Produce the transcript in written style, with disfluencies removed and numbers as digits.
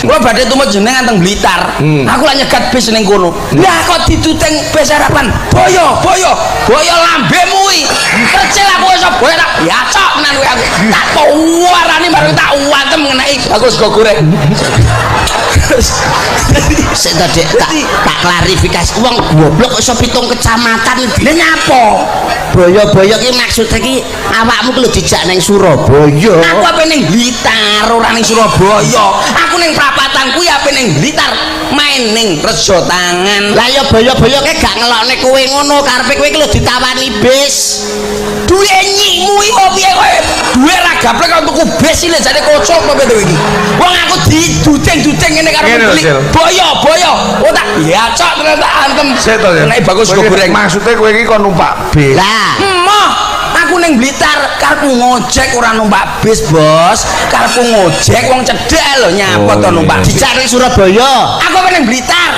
Kula badhe tumut jenengan teng Blitar. Aku lak nyegat bis ning kono. Lah kok dituteng bis harapan. Boyo lambemu iki. Kecil aku iso boyo tak yacok tenan kowe aku. Tak warani baru tak wantem ngeneki. Aku sego goreng. Sik ta Dik, tak klarifikasi. Wong goblok iso 7 kecamatan lha nyapa? Boyo-boyo ki maksud iki awakmu ki lho dijak ning Surabaya. Aku ape ning Blitar ora ning Surabaya. Aku ning prapatan kuwi ape ning Blitar main ning Rejo Tangan. Lah ya boyo-boyo ki gak ngelokne kowe ngono karepe kowe ki lho ditawani bis. Duwe nyikmu iki kok piye kowe? Duwe ra gaplek kok tuku bis iki jane kocok kok piye iki? Wong aku didudeng-dudeng ngene karo beli. Boyo. Oh tak ya cok ternyata antem. Nek bagus go goreng. Maksude kowe iki kon numpak bis. Lah, emoh. Aku ning Blitar karepku ngojek ora numpak bis, Bos. Karepku ngojek wong cedhek lho nyapa to numpak. Dicari Surabaya. Aku ning Blitar.